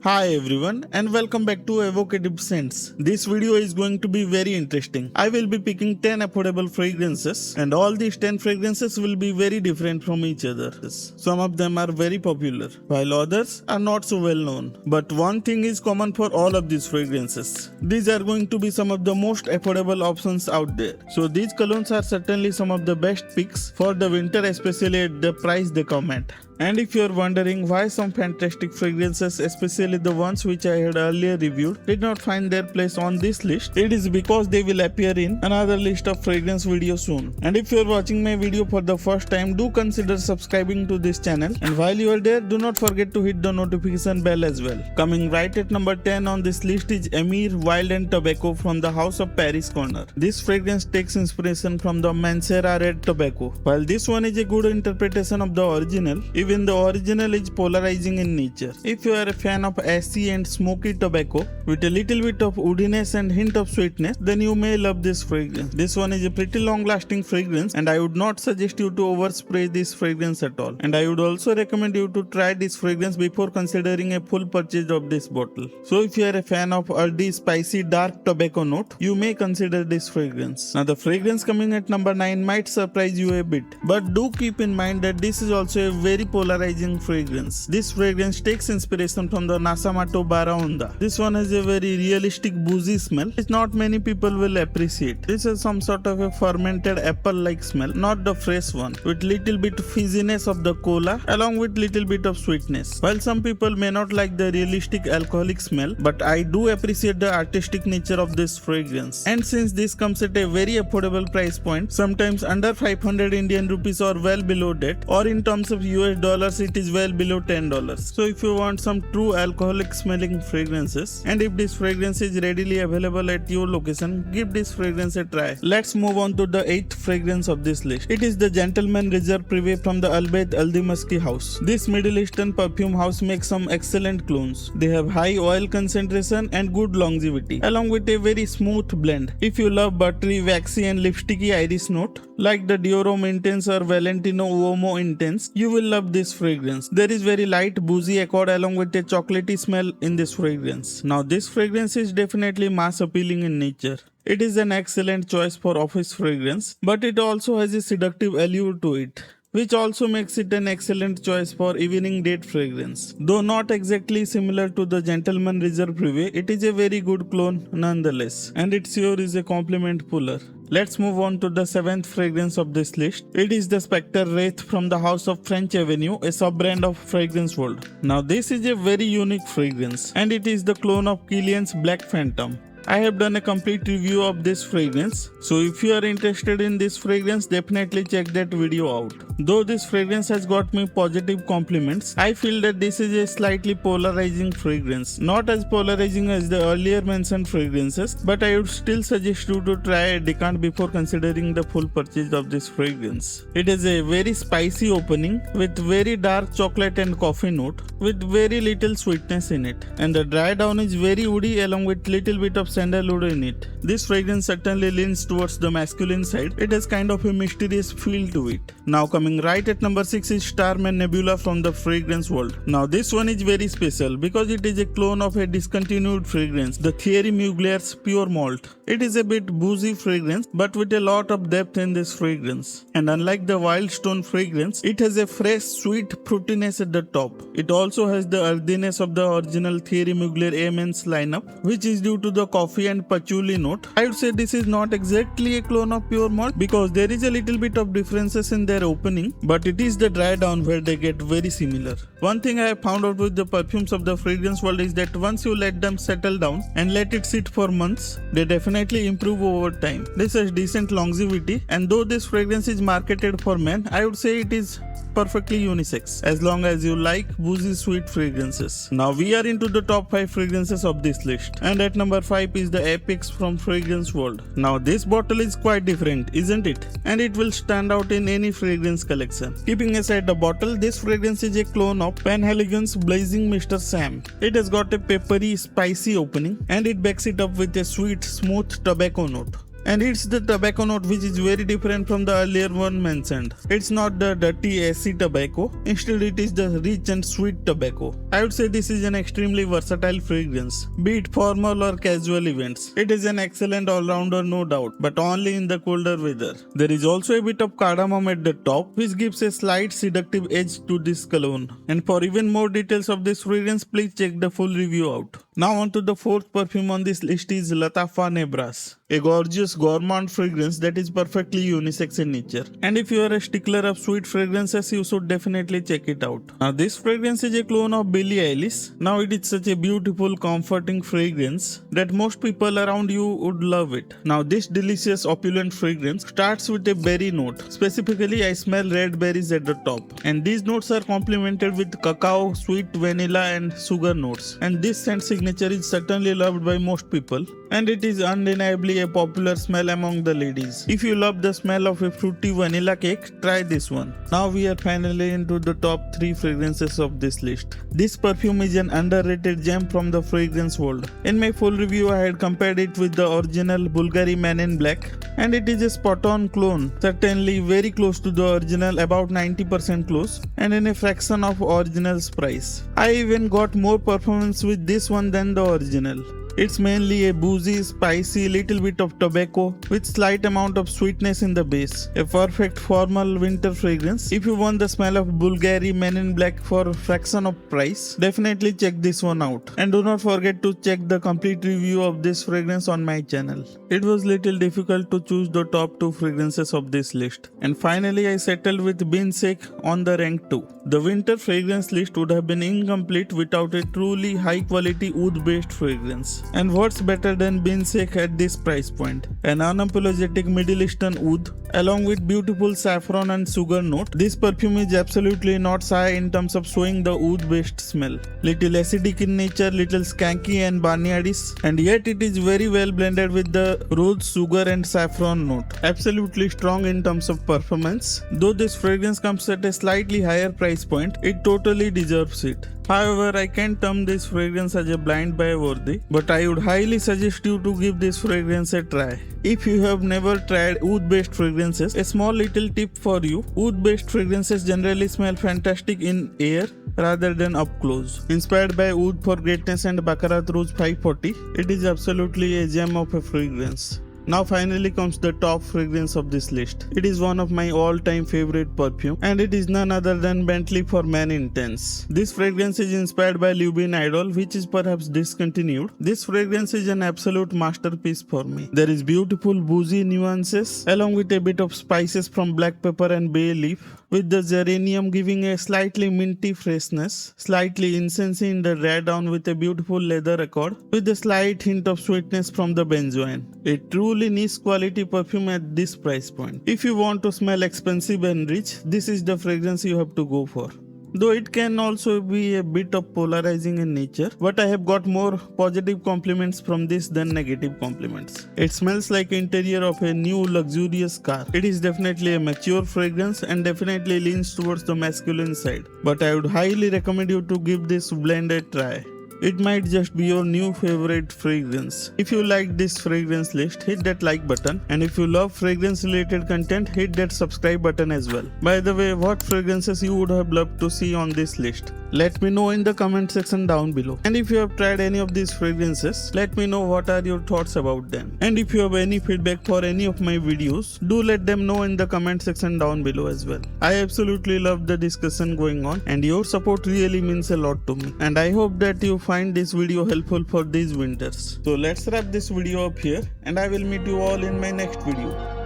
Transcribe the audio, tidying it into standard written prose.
Hi everyone and welcome back to Evocative Scents. This video is going to be very interesting. I will be picking 10 affordable fragrances and all these 10 fragrances will be very different from each other. Some of them are very popular while others are not so well known. But one thing is common for all of these fragrances. These are going to be some of the most affordable options out there. So these colognes are certainly some of the best picks for the winter, especially at the price they come at. And if you're wondering why some fantastic fragrances, especially the ones which I had earlier reviewed, did not find their place on this list, it is because they will appear in another list of fragrance videos soon. And if you're watching my video for the first time, do consider subscribing to this channel, and while you are there, do not forget to hit the notification bell as well. Coming right at number 10 on this list is Emir Wild and Tobacco from the House of Paris Corner. This fragrance takes inspiration from the Mancera Red Tobacco. While this one is a good interpretation of the original, even the original is polarizing in nature. If you are a fan of ashy and smoky tobacco with a little bit of woodiness and hint of sweetness, then you may love this fragrance. This one is a pretty long lasting fragrance and I would not suggest you to overspray this fragrance at all. And I would also recommend you to try this fragrance before considering a full purchase of this bottle. So if you are a fan of earthy, spicy, dark tobacco note, you may consider this fragrance. Now the fragrance coming at number 9 might surprise you a bit, but do keep in mind that this is also a very polarizing fragrance. This fragrance takes inspiration from the Nasamato Baraonda. This one has a very realistic boozy smell which not many people will appreciate. This is some sort of a fermented apple-like smell, not the fresh one, with little bit fizziness of the cola along with little bit of sweetness. While some people may not like the realistic alcoholic smell, but I do appreciate the artistic nature of this fragrance. And since this comes at a very affordable price point, sometimes under 500 Indian rupees or well below that, or in terms of US dollars it is well below $10. So if you want some true alcoholic smelling fragrances, and if this fragrance is readily available at your location, give this fragrance a try. Let's move on to the 8th fragrance of this list. It is the Gentleman Reserve Privé from the Albeit Aldimaski house. This Middle Eastern perfume house makes some excellent clones. They have high oil concentration and good longevity, along with a very smooth blend. If you love buttery, waxy and lipsticky iris note, like the Dior Intense or Valentino Uomo Intense, you will love this fragrance. There is very light boozy accord along with a chocolatey smell in this fragrance. Now this fragrance is definitely mass appealing in nature. It is an excellent choice for office fragrance, but it also has a seductive allure to it, which also makes it an excellent choice for evening date fragrance. Though not exactly similar to the Gentleman Reserve Privé, it is a very good clone nonetheless, and it sure is a compliment puller. Let's move on to the 7th fragrance of this list. It is the Spectre Wraith from the House of French Avenue, a sub-brand of Fragrance World. Now this is a very unique fragrance, and it is the clone of Kilian's Black Phantom. I have done a complete review of this fragrance, so if you are interested in this fragrance, definitely check that video out. Though this fragrance has got me positive compliments, I feel that this is a slightly polarizing fragrance. Not as polarizing as the earlier mentioned fragrances, but I would still suggest you to try a decant before considering the full purchase of this fragrance. It has a very spicy opening with very dark chocolate and coffee note with very little sweetness in it, and the dry down is very woody along with little bit of sandalwood in it. This fragrance certainly leans towards the masculine side. It has kind of a mysterious feel to it. Now coming right at number 6 is Starman Nebula from the Fragrance World. Now this one is very special because it is a clone of a discontinued fragrance, the Thierry Mugler's Pure Malt. It is a bit boozy fragrance but with a lot of depth in this fragrance. And unlike the Wild Stone fragrance, it has a fresh sweet fruitiness at the top. It also has the earthiness of the original Thierry Mugler Amens lineup, which is due to the coffee and patchouli note. I would say this is not exactly a clone of Pure Malt because there is a little bit of differences in their opening, but it is the dry down where they get very similar. One thing I have found out with the perfumes of the Fragrance World is that once you let them settle down and let it sit for months, they definitely improve over time. This has decent longevity, and though this fragrance is marketed for men, I would say it is perfectly unisex as long as you like boozy sweet fragrances. Now we are into the top 5 fragrances of this list, and at number 5 is the Apex from Fragrance World. Now this bottle is quite different, isn't it? And it will stand out in any fragrance collection. Keeping aside the bottle, this fragrance is a clone of Penhaligon's Blazing Mr. Sam. It has got a peppery, spicy opening, and it backs it up with a sweet, smooth tobacco note. And it's the tobacco note which is very different from the earlier one mentioned. It's not the dirty acey tobacco, instead it is the rich and sweet tobacco. I would say this is an extremely versatile fragrance, be it formal or casual events. It is an excellent all-rounder no doubt, but only in the colder weather. There is also a bit of cardamom at the top which gives a slight seductive edge to this cologne. And for even more details of this fragrance, please check the full review out. Now on to the fourth perfume on this list is Latafa Nebras, a gorgeous gourmand fragrance that is perfectly unisex in nature. And if you are a stickler of sweet fragrances, you should definitely check it out. Now this fragrance is a clone of Billie Eilish. Now it is such a beautiful, comforting fragrance that most people around you would love it. Now this delicious opulent fragrance starts with a berry note. Specifically, I smell red berries at the top. And these notes are complemented with cacao, sweet vanilla and sugar notes. And this scent signature is certainly loved by most people. And it is undeniably a popular smell among the ladies. If you love the smell of a fruity vanilla cake, try this one. Now we are finally into the top 3 fragrances of this list. This perfume is an underrated gem from the fragrance world. In my full review, I had compared it with the original Bulgari Man in Black, and it is a spot-on clone, certainly very close to the original, about 90% close, and in a fraction of original's price. I even got more performance with this one than the original. It's mainly a boozy, spicy, little bit of tobacco with slight amount of sweetness in the base. A perfect formal winter fragrance. If you want the smell of Bulgari Men in Black for a fraction of price, definitely check this one out. And do not forget to check the complete review of this fragrance on my channel. It was little difficult to choose the top 2 fragrances of this list. And finally I settled with Bin Sek on the rank 2. The winter fragrance list would have been incomplete without a truly high quality oud based fragrance. And what's better than Bin Sek at this price point? An unapologetic Middle Eastern oud along with beautiful saffron and sugar note. This perfume is absolutely not shy in terms of showing the oud based smell. Little acidic in nature, little skanky and barnyardish, and yet it is very well blended with the rose, sugar and saffron note. Absolutely strong in terms of performance. Though this fragrance comes at a slightly higher price point, it totally deserves it. However, I can't term this fragrance as a blind buy worthy, but I would highly suggest you to give this fragrance a try. If you have never tried oud based fragrances, a small little tip for you: oud based fragrances generally smell fantastic in air rather than up close. Inspired by Oud for Greatness and Baccarat Rouge 540, it is absolutely a gem of a fragrance. Now finally comes the top fragrance of this list. It is one of my all-time favorite perfume, and it is none other than Bentley for Men Intense. This fragrance is inspired by Lubin Idol, which is perhaps discontinued. This fragrance is an absolute masterpiece for me. There is beautiful boozy nuances along with a bit of spices from black pepper and bay leaf, with the geranium giving a slightly minty freshness, slightly incensey in the red down with a beautiful leather accord, with a slight hint of sweetness from the benzoin. A truly niche quality perfume at this price point. If you want to smell expensive and rich, this is the fragrance you have to go for. Though it can also be a bit of polarizing in nature, but I have got more positive compliments from this than negative compliments. It smells like interior of a new luxurious car. It is definitely a mature fragrance and definitely leans towards the masculine side. But I would highly recommend you to give this blend a try. It might just be your new favorite fragrance. If you like this fragrance list, hit that like button, and if you love fragrance related content, hit that subscribe button as well. By the way, what fragrances you would have loved to see on this list? Let me know in the comment section down below. And if you have tried any of these fragrances, let me know what are your thoughts about them. And if you have any feedback for any of my videos, do let them know in the comment section down below as well. I absolutely love the discussion going on, and your support really means a lot to me. And I hope that you find this video helpful for these winters. So let's wrap this video up here, and I will meet you all in my next video.